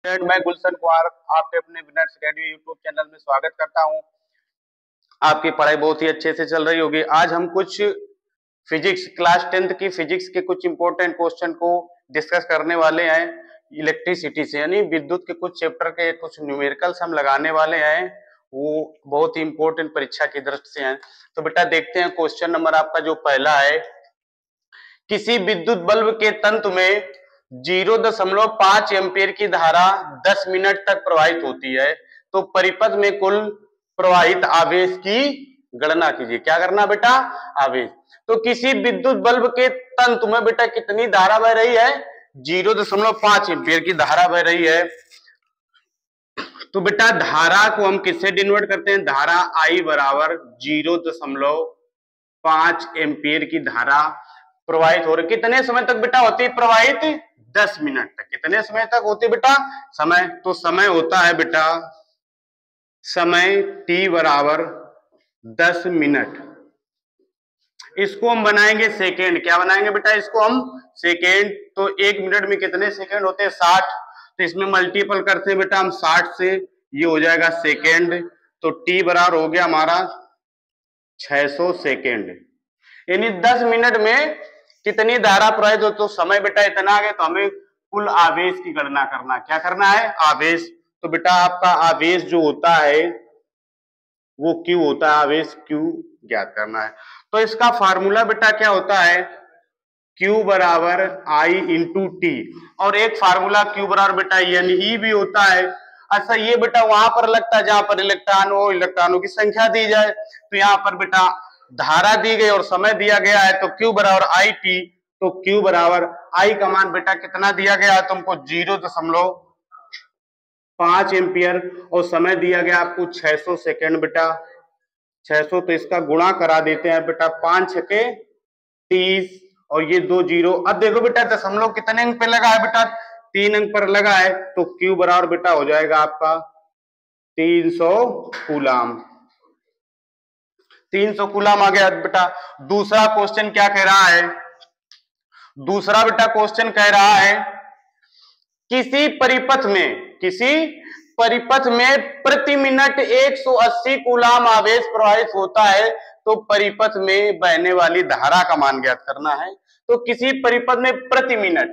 मैं गुलशन कुमार आपके अपने विनर्स अकेडमी यूट्यूब चैनल में स्वागत करता हूं। आपकी पढ़ाई बहुत ही अच्छे से चल रही होगी। आज हम कुछ फिजिक्स क्लास 10th की फिजिक्स के कुछ इंपॉर्टेंट क्वेश्चन को डिस्कस करने वाले हैं इलेक्ट्रिसिटी से, यानी विद्युत के कुछ चैप्टर के कुछ न्यूमेरिकल्स हम लगाने वाले हैं। वो बहुत ही इंपॉर्टेंट परीक्षा की दृष्टि से हैं। तो बेटा देखते हैं क्वेश्चन नंबर आपका जो पहला है, किसी विद्युत बल्ब के तंतु में 0.5 एम्पीयर की धारा 10 मिनट तक प्रवाहित होती है, तो परिपथ में कुल प्रवाहित आवेश की गणना कीजिए। क्या करना बेटा? आवेश। तो किसी विद्युत बल्ब के तंतु में बेटा कितनी धारा बह रही है? 0.5 एम्पीयर की धारा बह रही है। तो बेटा धारा को हम किससे डिनोट करते हैं? धारा I बराबर 0.5 एम्पीयर की धारा प्रवाहित हो रही। कितने समय तक बेटा होती है प्रवाहित? 10 मिनट तक। कितने समय तक होती है बेटा? समय। तो समय होता है बेटा, समय t बराबर 10 मिनट। इसको हम बनाएंगे सेकेंड। क्या बनाएंगे बेटा? इसको हम सेकेंड। तो 1 मिनट में कितने सेकेंड होते हैं? 60। तो इसमें मल्टीपल करते हैं बेटा हम 60 से, ये हो जाएगा सेकेंड। तो t बराबर हो गया हमारा 600 सेकेंड। यानी 10 मिनट में कितनी धारा प्रवाहित हो। तो समय बेटा इतना आ गया, तो हमें कुल आवेश की गणना करना। क्या करना है? आवेश। तो बेटा आपका आवेश जो होता है वो Q होता है, आवेश Q ज्ञात करना है। तो इसका फार्मूला बेटा क्या होता है? Q बराबर I इंटू टी, और एक फार्मूला Q बराबर बेटा E भी होता है। अच्छा ये बेटा वहां पर लगता है जहां पर इलेक्ट्रॉन हो, इलेक्ट्रॉनों की संख्या दी जाए। तो यहाँ पर बेटा धारा दी गई और समय दिया गया है, तो Q बराबर आई टी। तो Q बराबर I का मान बेटा कितना दिया गया है तुमको? 0.5 एम्पियर, और समय दिया गया आपको 600 सेकेंड बेटा। 600, तो इसका गुणा करा देते हैं बेटा, 5 छके 30, और ये 2 जीरो। अब देखो बेटा दशमलव कितने अंक पे लगा है बेटा? 3 अंक पर लगा है। तो Q बराबर बेटा हो जाएगा आपका 300 कूलाम। 300 कूलाम आ गया बेटा। दूसरा क्वेश्चन क्या कह रहा है? दूसरा बेटा क्वेश्चन कह रहा है, किसी परिपथ में प्रति मिनट 180 कूलाम आवेश प्रवाहित होता है, तो परिपथ में बहने वाली धारा का मान ज्ञात करना है। तो किसी परिपथ में प्रति मिनट,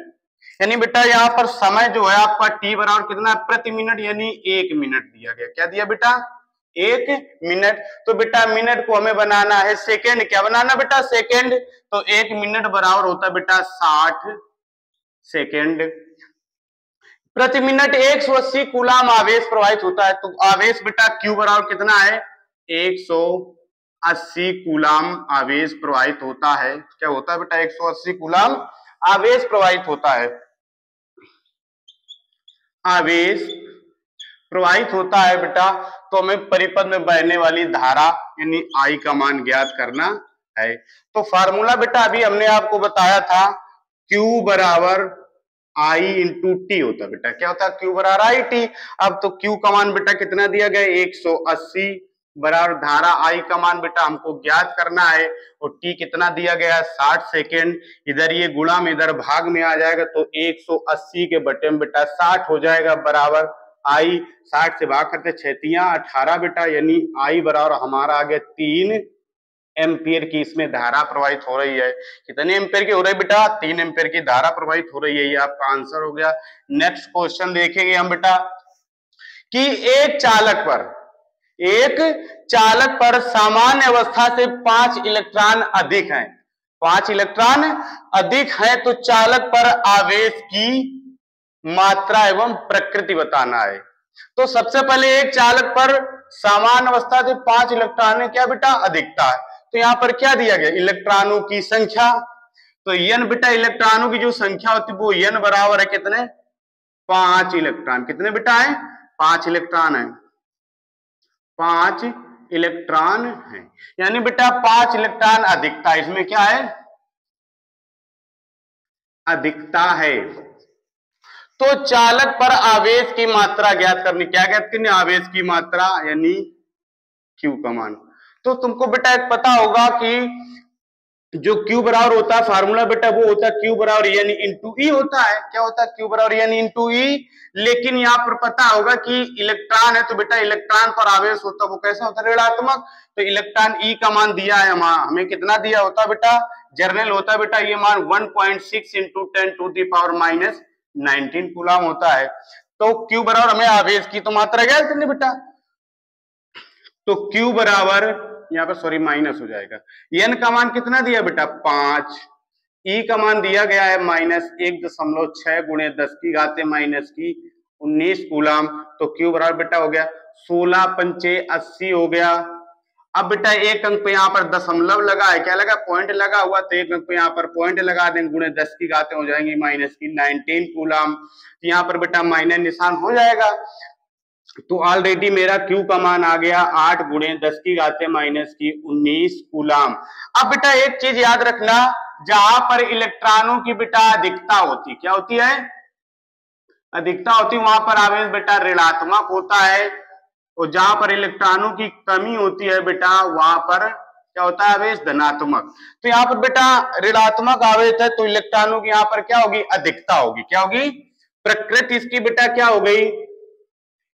यानी बेटा यहाँ पर समय जो है आपका t बराबर कितना है? प्रति मिनट, यानी 1 मिनट दिया गया। क्या दिया बेटा? 1 मिनट। तो बेटा मिनट को हमें बनाना है सेकेंड। क्या बनाना बेटा? सेकेंड। तो 1 मिनट बराबर होता है बेटा 60 सेकेंड। प्रति मिनट 180 कूलाम आवेश प्रवाहित होता है। तो आवेश बेटा Q बराबर कितना है? 180 कूलाम आवेश प्रवाहित होता है। क्या होता है बेटा? 180 कूलाम आवेश प्रवाहित होता है। आवेश प्रवाहित होता है बेटा। तो हमें परिपथ में बहने वाली धारा यानी I का मान ज्ञात करना है। तो फार्मूला बेटा अभी हमने आपको बताया था, Q बराबर I इंटू टी होता है बेटा। क्या होता है? Q बराबर आई टी। अब तो Q का मान बेटा कितना दिया गया? 180 बराबर धारा I का मान बेटा हमको ज्ञात करना है, और T कितना दिया गया? 60 सेकेंड। इधर ये गुणा में इधर भाग में आ जाएगा, तो 180 के बटे में बेटा 60 हो जाएगा बराबर I। 60 से भाग करते 6 18 बेटा, यानी I बराबर हमारा आ गया 3 एम्पियर की इसमें धारा प्रवाहित हो रही है। कितने एम्पियर की हो रही है बेटा? 3 एम्पियर की धारा प्रवाहित हो रही है। ये आपका आंसर हो गया। नेक्स्ट क्वेश्चन देखेंगे हम बेटा, कि एक चालक पर सामान्य अवस्था से 5 इलेक्ट्रॉन अधिक हैं। 5 इलेक्ट्रॉन अधिक हैं, तो चालक पर आवेश की मात्रा एवं प्रकृति बताना है। तो सबसे पहले एक चालक पर सामान्य अवस्था से 5 इलेक्ट्रॉन है, क्या बेटा? अधिकता है। तो यहां पर क्या दिया गया? इलेक्ट्रॉनों की संख्या। तो n बेटा इलेक्ट्रॉनों की जो संख्या होती है वो n बराबर है कितने? 5 इलेक्ट्रॉन। कितने बेटा है? 5 इलेक्ट्रॉन है। 5 इलेक्ट्रॉन है, यानी बेटा 5 इलेक्ट्रॉन अधिकता। इसमें क्या है? अधिकता है। तो चालक पर आवेश की मात्रा ज्ञात करनी। क्या ज्ञात करनी? आवेश की मात्रा, यानी Q का मान। तो तुमको बेटा एक पता होगा कि जो Q बराबर होता है फार्मूला बेटा वो होता है Q बराबर एन इंटू ई होता है। क्या होता है? Q बराबर एन इंटू ई। लेकिन यहाँ पर पता होगा कि इलेक्ट्रॉन है तो बेटा इलेक्ट्रॉन पर आवेश होता है वो कैसा होता है? ऋणात्मक। तो इलेक्ट्रॉन ई का मान दिया है हमें कितना दिया होता है बेटा? जर्नल होता है बेटा ये मान 1.6 into 10 to the power minus 19 coulomb होता है। तो Q बराबर हमें आवेश की तो मात्रा ज्ञात करनी बेटा। तो Q बराबर यहाँ पर सॉरी माइनस हो जाएगा। एन का मान कितना दिया बेटा? 5। ई का मान दिया गया है -1.6 गुणे 10 की घाते माइनस की 19 कूलम। तो Q बराबर बेटा हो गया 16 पंचे 80 हो गया। अब बेटा एक अंक पे यहाँ पर दशमलव लगा है, क्या लगा? पॉइंट लगा हुआ, तो एक अंक पे यहाँ पर पॉइंट लगा देंगे, गुणे 10 की घातें हो जाएंगी माइनस की 19 कूलम। यहाँ पर बेटा माइनस निशान हो जाएगा। तो ऑलरेडी मेरा Q का मान आ गया 8 गुणे 10 की घातें माइनस की 19 कूलम। अब बेटा एक चीज याद रखना, जहां पर इलेक्ट्रॉनों की बेटा अधिकता होती, क्या होती है? अधिकता होती, वहां पर आवेश बेटा ऋणात्मक होता है। और जहां पर इलेक्ट्रॉनों की कमी होती है बेटा वहां पर क्या होता है? आवेश धनात्मक। तो यहाँ पर बेटा ऋणात्मक आवेश है तो इलेक्ट्रॉनों की यहाँ पर क्या होगी? अधिकता होगी। क्या होगी? प्रकृति इसकी बेटा क्या हो गई?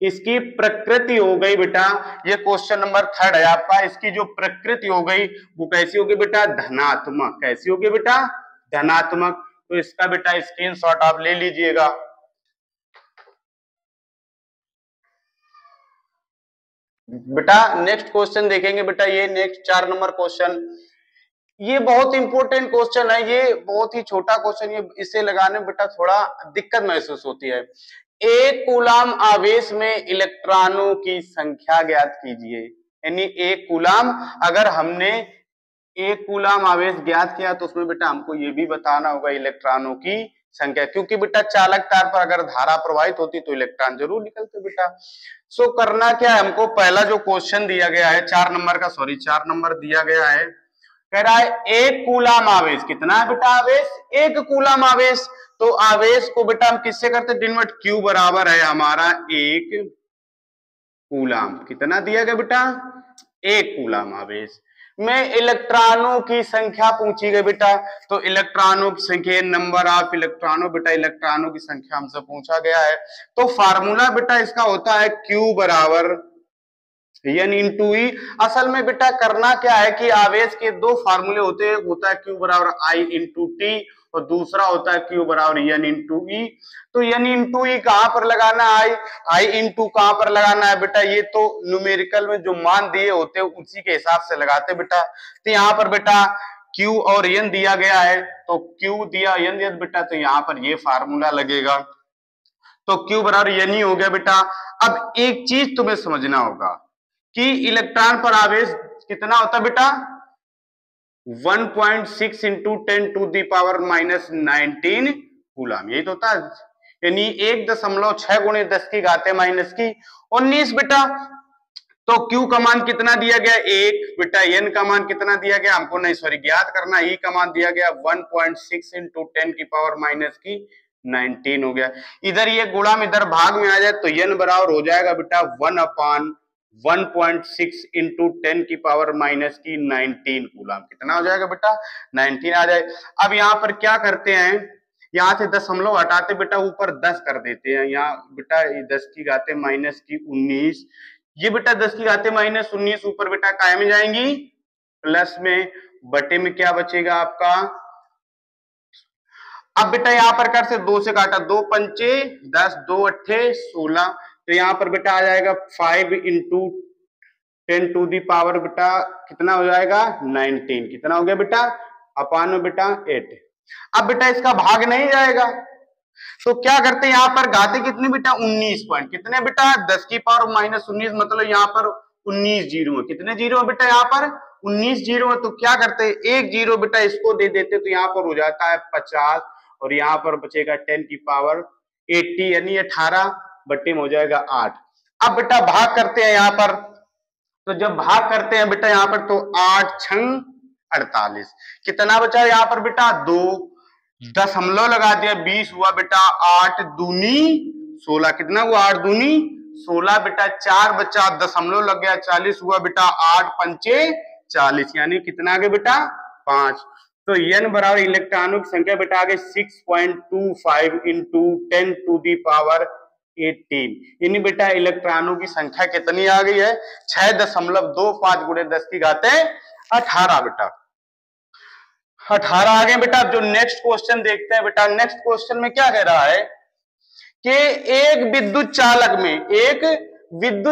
इसकी प्रकृति हो गई बेटा, ये क्वेश्चन नंबर 3 है आपका। इसकी जो प्रकृति हो गई वो कैसी होगी बेटा? धनात्मक। कैसी होगी बेटा? धनात्मक। तो इसका बेटा स्क्रीनशॉट आप ले लीजिएगा। बेटा नेक्स्ट क्वेश्चन देखेंगे बेटा, ये नेक्स्ट 4 नंबर क्वेश्चन, ये बहुत इंपॉर्टेंट क्वेश्चन है। ये बहुत ही छोटा क्वेश्चन, ये इसे लगाने में बेटा थोड़ा दिक्कत महसूस होती है। एक कूलम आवेश में इलेक्ट्रॉनों की संख्या ज्ञात कीजिए। यानी एक कूलम, अगर हमने एक कूलम आवेश ज्ञात किया तो उसमें बेटा हमको ये भी बताना होगा इलेक्ट्रॉनों की संख्या, क्योंकि बेटा चालक तार पर अगर धारा प्रवाहित होती तो इलेक्ट्रॉन जरूर निकलते बेटा। सो करना क्या है हमको? पहला जो क्वेश्चन दिया गया है 4 नंबर का, सॉरी 4 नंबर दिया गया है, कह रहा है एक कूलम आवेश। कितना है बेटा आवेश? एक कूलम आवेश। तो आवेश को बेटा हम किससे करते? डिनोट। Q बराबर है हमारा एक कूलम। कितना दिया गया बेटा? एक कूलम आवेश में इलेक्ट्रॉनों की संख्या पूछी गई बेटा। तो इलेक्ट्रॉनों की संख्या, नंबर ऑफ इलेक्ट्रॉनों बेटा, इलेक्ट्रॉनों की संख्या हमसे पूछा गया है। तो फार्मूला बेटा इसका होता है Q बराबर एन इंटू ई। असल में बेटा करना क्या है कि आवेश के दो फार्मूले होते हैं, एक होता है Q बराबर I इंटू टी और दूसरा होता है Q बराबर एन इंटू ई। तो एन इंटू ई कहां पर लगाना है? आई इंटू कहां पर लगाना है बेटा? ये तो न्यूमेरिकल में जो मान दिए होते हैं उसी के हिसाब से लगाते बेटा। तो यहाँ पर बेटा Q और एन दिया गया है, तो Q दिया एन दिया बेटा, तो यहाँ पर ये फार्मूला लगेगा। तो Q बराबर एन ही हो गया बेटा। अब एक चीज तुम्हें समझना होगा कि इलेक्ट्रॉन पर आवेश कितना होता है बेटा? 1.6 into 10 to the power minus 19 coulomb. यही तो होता है, यानी 1.6 गुणे 10 की घाते माइनस की 19 बेटा। तो Q का मान कितना दिया गया? 1 बेटा। N का मान कितना दिया गया? हमको नहीं सॉरी ज्ञात करना। E का मान दिया गया 1.6 इंटू 10 की पावर माइनस की 19 हो गया। इधर ये गुणा इधर भाग में आ जाए तो N बराबर हो जाएगा बेटा 1/1.6 इंटू 10 की पावर माइनस की 19 कूलम। कितना हो जाएगा बेटा? 19 आ जाए। अब यहाँ पर क्या करते हैं, यहाँ से दशमलव हटाते बेटा, ऊपर 10 कर देते हैं। यहाँ बेटा 10 की घाते माइनस की 19, ये बेटा 10 की घाते माइनस 19 ऊपर बेटा काय में जाएंगी? प्लस में। बटे में क्या बचेगा आपका? अब बेटा यहाँ पर कर से 2 से काटा, 2 पंचे 10, 2 अट्ठे 16, तो यहाँ पर बेटा आ जाएगा 5 इंटू 10 टू दी पावर बेटा कितना हो जाएगा? 19। कितना हो गया बेटा? अपान में बेटा 8। अब बेटा इसका भाग नहीं जाएगा तो क्या करते हैं, यहाँ पर घाते कितनी बेटा? 19 पॉइंट कितने बेटा? 10 की पावर माइनस 19, मतलब यहाँ पर 19 जीरो है। कितने जीरो है बेटा? यहाँ पर 19 जीरो है। तो क्या करते हैं, एक जीरो बेटा इसको दे देते तो यहाँ पर हो जाता है 50 और यहाँ पर बचेगा 10 की पावर 80, यानी 18 बट्टे में हो जाएगा 8। अब बेटा भाग करते हैं यहाँ पर, तो जब भाग करते हैं बेटा यहाँ पर तो 8 छंग 48, कितना बचा यहाँ पर बेटा? 2, दशमलव लगा दिया 20 हुआ बेटा, 8 दूनी 16, कितना हुआ? 8 दूनी 16 बेटा, 4 बचा, दशमलव लग गया 40 हुआ बेटा, 8 पंचे 40, यानी कितना आ गया बेटा? 5। तो n बराबर इलेक्ट्रॉनों की संख्या बेटा आ गई 6.25 इंटू 10 टू दी पावर 18। यानी बेटा इलेक्ट्रॉनों की संख्या कितनी आ गई है 6.25 गुणे 10 की घाते 18 बेटा 18 आ गए बेटा। अब जो नेक्स्ट क्वेश्चन देखते हैं बेटा, नेक्स्ट क्वेश्चन में क्या कह रहा है कि एक विद्युत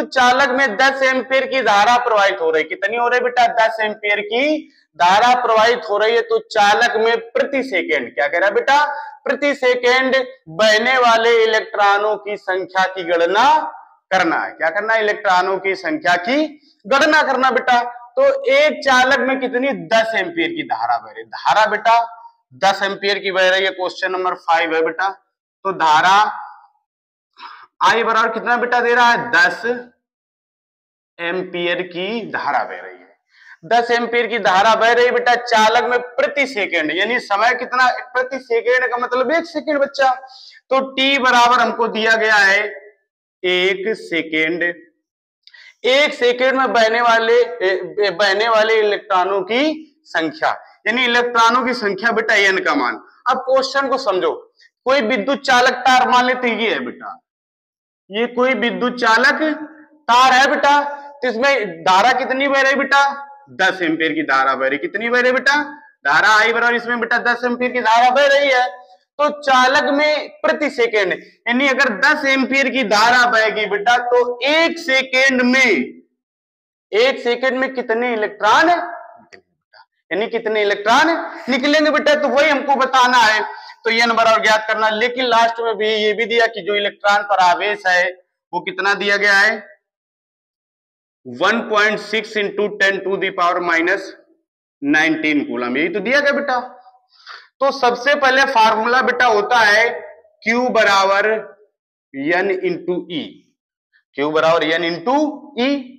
चालक में 10 एम्पीयर की धारा प्रवाहित हो रही। कितनी हो रही बेटा 10 एम्पीयर की धारा प्रवाहित हो रही है। तो चालक में प्रति सेकेंड क्या कह रहा है बेटा, प्रति सेकेंड बहने वाले इलेक्ट्रॉनों की संख्या की गणना करना है। क्या करना है, इलेक्ट्रॉनों की संख्या की गणना करना बेटा। तो एक चालक में कितनी 10 एम्पीयर की धारा बह रही, धारा बेटा 10 एम्पीयर की बह रही है। क्वेश्चन नंबर 5 है बेटा। तो धारा आई बराबर कितना बेटा दे रहा है 10 एम्पीयर की धारा बह रही है। 10 एम्पीयर की धारा बह रही है बेटा चालक में प्रति सेकेंड, यानी समय कितना प्रति सेकेंड का मतलब 1 सेकेंड बच्चा। तो टी बराबर हमको दिया गया है 1 सेकेंड। 1 सेकेंड में बहने वाले इलेक्ट्रॉनों की संख्या, यानी इलेक्ट्रॉनों की संख्या बेटा एन का मान। अब क्वेश्चन को समझो, कोई विद्युत चालक तार मान लेते ये है बेटा, ये कोई विद्युत चालक तार है बेटा। तो इसमें धारा कितनी बह रही बेटा 10 एम्पीयर की धारा बह रही। कितनी बह रही बेटा, धारा आई बराबर इसमें बेटा 10 एम्पीयर की धारा बह रही है। तो चालक में प्रति सेकेंड, यानी अगर 10 एम्पीयर की धारा बहेगी बेटा तो 1 सेकेंड में कितने इलेक्ट्रॉन, यानी कितने इलेक्ट्रॉन निकलेंगे बेटा। तो वही हमको बताना है। तो ये नंबर और ज्ञात करना। लेकिन लास्ट में भी ये भी दिया कि जो इलेक्ट्रॉन पर आवेश है वो कितना दिया गया है 1.6 into 10 to the power minus 19 coulomb, यही तो दिया गया बेटा। तो सबसे पहले फार्मूला बेटा होता है Q बराबर N इंटू ई, Q बराबर N इंटू ई।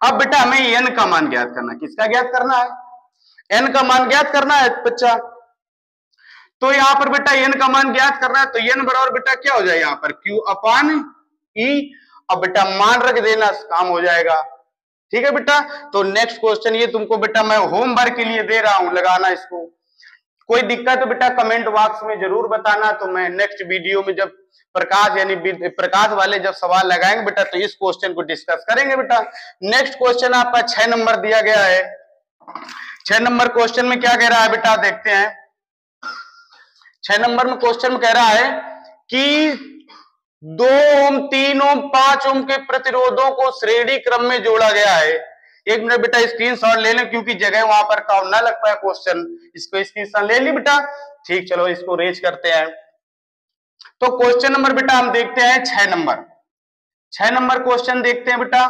अब बेटा हमें N का मान ज्ञात करना, किसका ज्ञात करना है, N का मान ज्ञात करना है बच्चा। तो यहां पर बेटा N का मान ज्ञात करना है। तो N बराबर बेटा क्या हो जाए यहां पर Q अपान E। अब बेटा मान रख देना, काम हो जाएगा। ठीक है बेटा। तो नेक्स्ट क्वेश्चन ये तुमको बेटा मैं होमवर्क के लिए दे रहा हूं, लगाना इसको। कोई दिक्कत तो बेटा कमेंट बॉक्स में जरूर बताना। तो मैं नेक्स्ट वीडियो में जब प्रकाश यानी प्रकाश वाले जब सवाल लगाएंगे बेटा तो इस क्वेश्चन को डिस्कस करेंगे बेटा। नेक्स्ट क्वेश्चन आपका 6 नंबर दिया गया है। 6 नंबर क्वेश्चन में क्या कह रहा है बेटा, देखते हैं। 6 नंबर में क्वेश्चन में कह रहा है कि 2 ओम 3 ओम 5 ओम के प्रतिरोधों को श्रेणी क्रम में जोड़ा गया है। एक मिनट बेटा स्क्रीनशॉट ले लें क्योंकि जगह वहां पर कम ना लग पाए क्वेश्चन। इसको स्क्रीनशॉट ले ली बेटा, ठीक। चलो इसको रेज करते हैं। तो क्वेश्चन नंबर बेटा हम देखते हैं 6 नंबर। 6 नंबर क्वेश्चन देखते हैं बेटा।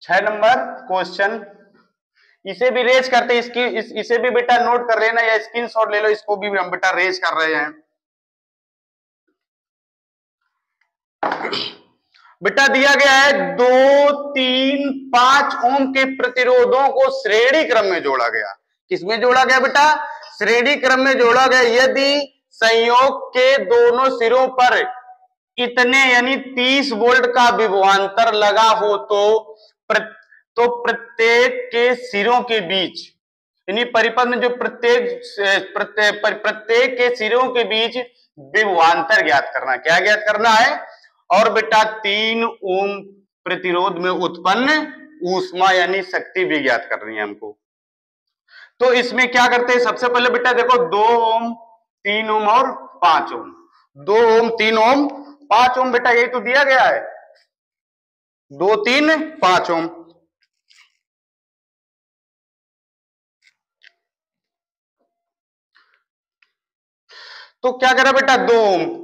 6 नंबर क्वेश्चन इसे भी रेज करते हैं, इसे भी बेटा नोट कर लेना या स्क्रीनशॉट ले लो, इसको भी हम बेटा रेज कर रहे हैं। बेटा दिया गया है 2, 3, 5 ओम के प्रतिरोधों को श्रेणी क्रम में जोड़ा गया। किसमें जोड़ा गया बेटा, श्रेणी क्रम में जोड़ा गया। यदि संयोग के दोनों सिरों पर इतने यानी 30 वोल्ट का विभवांतर लगा हो तो प्रत्येक के सिरों के बीच, यानी परिपथ में जो प्रत्येक के सिरों के बीच विभवांतर ज्ञात करना। क्या ज्ञात करना है, और बेटा 3 ओम प्रतिरोध में उत्पन्न ऊष्मा यानी शक्ति भी ज्ञात करनी है हमको। तो इसमें क्या करते हैं, सबसे पहले बेटा देखो 2 ओम 3 ओम और 5 ओम। 2 ओम 3 ओम 5 ओम बेटा यही तो दिया गया है 2, 3, 5 ओम। तो क्या करा बेटा 2 ओम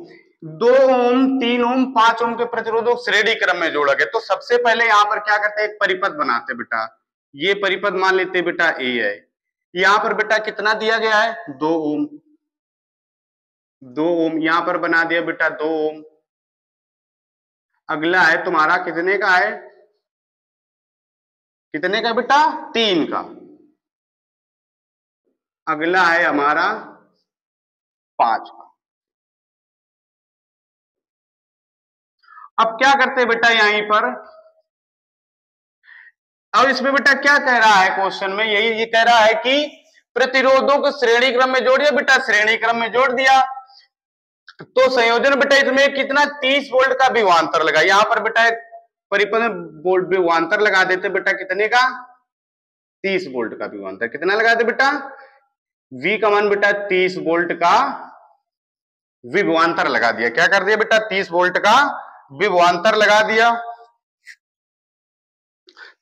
3 ओम 5 ओम के प्रतिरोधों श्रेणी क्रम में जोड़ा गया। तो सबसे पहले यहां पर क्या करते हैं, एक परिपथ बनाते बेटा। ये परिपथ मान लेते बेटा ए है। यहां पर बेटा कितना दिया गया है 2 ओम। 2 ओम यहां पर बना दिया बेटा 2 ओम। अगला है तुम्हारा कितने का है, कितने का बेटा 3 का। अगला है हमारा 5 का। अब क्या करते हैं बेटा यहीं पर, अब इसमें बेटा क्या कह रहा है क्वेश्चन में, यही ये कह रहा है कि प्रतिरोधों को श्रेणी क्रम में जोड़िए। बेटा श्रेणी क्रम में जोड़ दिया तो संयोजन बेटा इसमें कितना 30 वोल्ट का विभवांतर लगा। यहां पर बेटा एक परिपथ में वोल्ट विभवांतर लगा देते बेटा, कितने का 30 वोल्ट का विभवांतर। कितना लगा दे बेटा, V का मान बेटा 30 वोल्ट का विभवांतर लगा दिया। क्या कर दिया बेटा, 30 वोल्ट का विभवांतर लगा दिया।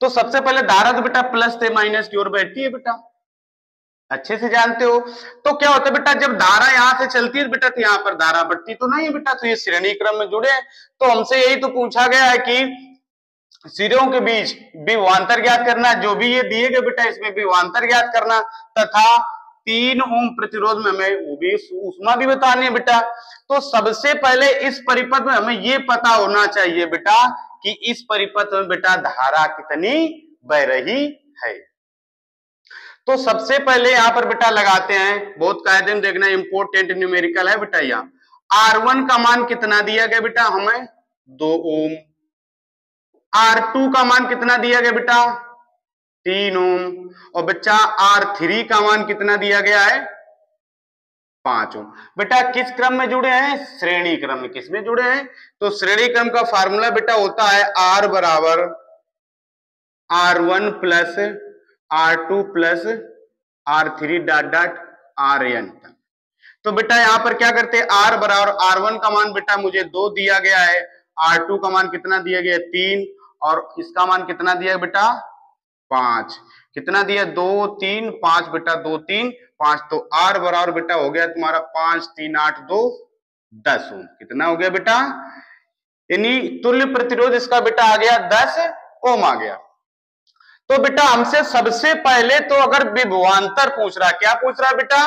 तो सबसे पहले धारा तो बेटा प्लस से माइनस की ओर बैठती है बेटा, अच्छे से जानते हो। तो क्या होता है बेटा, जब धारा यहां से चलती है बेटा तो यहां पर धारा बढ़ती तो नहीं है बेटा, तो ये श्रेणी क्रम में जुड़े। तो हमसे यही तो पूछा गया है कि सिरों के बीच विभवांतर ज्ञात करना, जो भी ये दिए गए बेटा इसमें विभवांतर ज्ञात करना, तथा 3 ओम प्रतिरोध में हमें वो भी ऊष्मा भी बतानी है बेटा। तो सबसे पहले इस परिपथ में हमें ये पता होना चाहिए बेटा कि इस परिपथ में बेटा धारा कितनी बह रही है। तो सबसे पहले यहां पर बेटा लगाते हैं, बहुत कायदे में देखना, इंपोर्टेंट न्यूमेरिकल है बेटा। यहाँ R1 का मान कितना दिया गया बेटा हमें 2 ओम, R2 का मान कितना दिया गया बेटा 3 ओम, और बच्चा R3 का मान कितना दिया गया है 5 ओम। बेटा किस क्रम में जुड़े हैं, श्रेणी क्रम में। किसमें जुड़े हैं, तो श्रेणी क्रम का फार्मूला बेटा होता है R बराबर R1 plus R2 plus R3 dot dot Rn। तो बेटा यहां पर क्या करते हैं, R बराबर R1 का मान बेटा मुझे 2 दिया गया है, R2 का मान कितना दिया गया 3, और इसका मान कितना दिया है बेटा 5। कितना दिया 2 3 5 बेटा 2 3 5, तो R बराबर बेटा हो गया तुम्हारा 5 3 8 2 10 ओम। कितना हो गया बेटा, यानी तुल्य प्रतिरोध इसका बेटा आ गया 10 ओम आ गया। तो बेटा हमसे सबसे पहले तो अगर विभवांतर पूछ रहा है, क्या पूछ रहा है बेटा,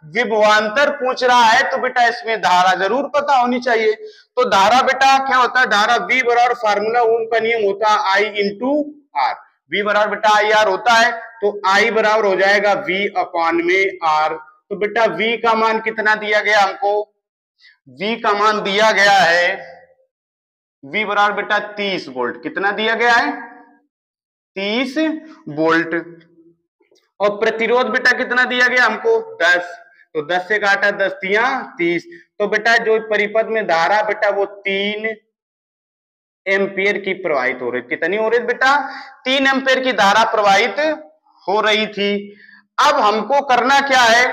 विभवांतर पूछ रहा है, तो बेटा इसमें धारा जरूर पता होनी चाहिए। तो धारा बेटा क्या होता है, धारा V बराबर फार्मूला ओम का नियम होता है I इंटू R। V बराबर बेटा IR होता है, तो I बराबर हो जाएगा V अपॉन में R। तो बेटा V का मान कितना दिया गया हमको, V का मान दिया गया है V बराबर बेटा 30 वोल्ट। कितना दिया गया है 30 वोल्ट, और प्रतिरोध बेटा कितना दिया गया हमको 10, तो 10 से काटा 10 तिया 30। तो बेटा जो परिपथ में धारा बेटा वो 3 एम्पियर की प्रवाहित हो रही। कितनी हो रही बेटा 3 एम्पियर की धारा प्रवाहित हो रही थी। अब हमको करना क्या है,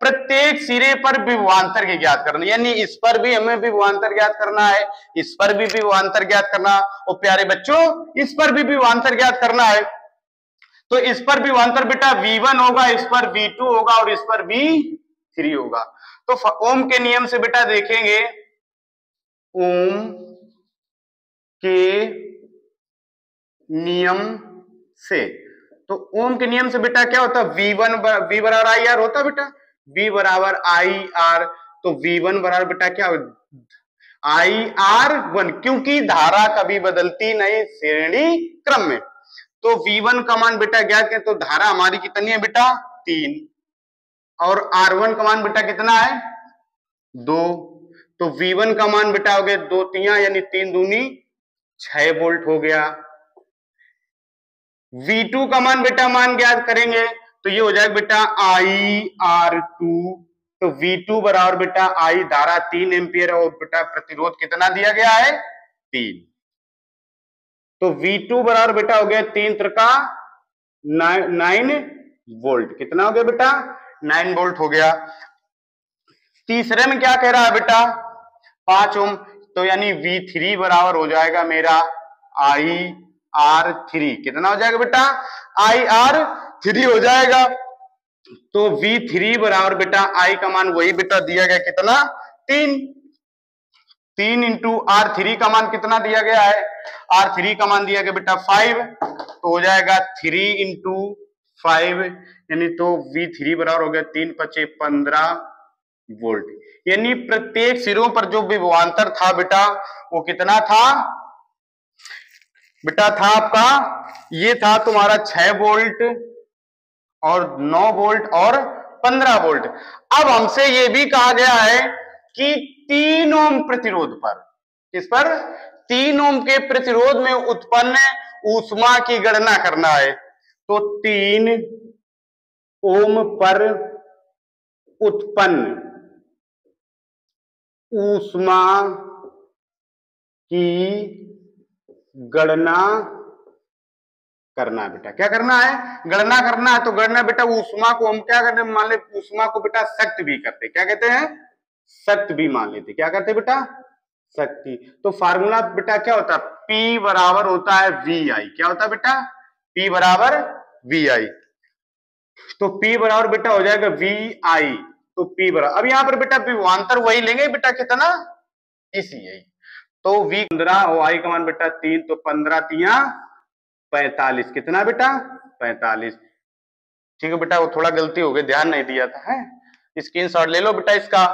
प्रत्येक सिरे पर विभवांतर की ज्ञात करना, यानी इस पर भी हमें विभवांतर ज्ञात करना है, इस पर भी विभवांतर ज्ञात करना, और प्यारे बच्चों इस पर भी विभवांतर ज्ञात करना है। तो इस पर विभवांतर बेटा V1 होगा, इस पर V2 होगा, और इस पर V3 होगा। तो ओम के नियम से बेटा देखेंगे, ओम के नियम से, तो ओम के नियम से बेटा क्या होता है, V बराबर IR होता है बेटा, V बराबर IR। तो V1 बराबर बेटा क्या IR1, क्योंकि धारा कभी बदलती नहीं श्रेणी क्रम में। तो V1 का मान बेटा ज्ञात करें, तो धारा हमारी कितनी है बेटा 3, और R1 का मान बेटा कितना है 2। तो V1 का मान बेटा हो गया 2 तिया यानी 3 दूनी 6 वोल्ट हो गया। V2 का मान बेटा मान ज्ञात करेंगे, तो ये हो जाएगा बेटा IR2। तो V2 बराबर बेटा I धारा 3 एम्पियर, और बेटा प्रतिरोध कितना दिया गया है 3। तो V2 बराबर बेटा हो गया 3 त्रिका 9 वोल्ट। कितना हो गया बेटा 9 वोल्ट हो गया। तीसरे में क्या कह रहा है बेटा 5 ओम, तो यानी V3 बराबर हो जाएगा मेरा IR3। कितना हो जाएगा बेटा IR3 हो जाएगा। तो V3 बराबर बेटा I का मान वही बेटा दिया गया कितना 3 इंटू R3 का मान कितना दिया गया है, R3 का मान दिया गया बेटा 5, तो हो जाएगा 3 इंटू 5, यानी तो V3 बराबर हो गया 3 × 5 = 15 वोल्ट। यानी प्रत्येक सिरों पर जो विभवांतर था बेटा वो कितना था बेटा, था आपका ये था तुम्हारा 6 वोल्ट और 9 वोल्ट और 15 वोल्ट। अब हमसे ये भी कहा गया है कि 3 ओम प्रतिरोध पर, इस पर 3 ओम के प्रतिरोध में उत्पन्न ऊष्मा की गणना करना है, तो 3 ओम पर उत्पन्न ऊष्मा की गणना करना है बेटा। क्या करना है? गणना करना है। तो गणना बेटा ऊष्मा को हम क्या करते हैं, मान ले ऊष्मा को बेटा शक्ति भी करते, क्या कहते हैं? शक्ति भी मान लेते। क्या करते बेटा? शक्ति। तो फार्मूला बेटा क्या होता है? P बराबर होता है VI। क्या होता है बेटा? P बराबर VI। तो P बराबर बेटा हो जाएगा VI। तो P बराबर, अब यहां पर बेटा विभवांतर वही लेंगे बेटा, कितना? इसी यही। तो V 15 और I का मान बेटा 3, तो 15 तिया 45। कितना बेटा? 45। ठीक है बेटा, वो थोड़ा गलती हो गई, ध्यान नहीं दिया था, है। स्क्रीनशॉट ले लो बेटा इसका।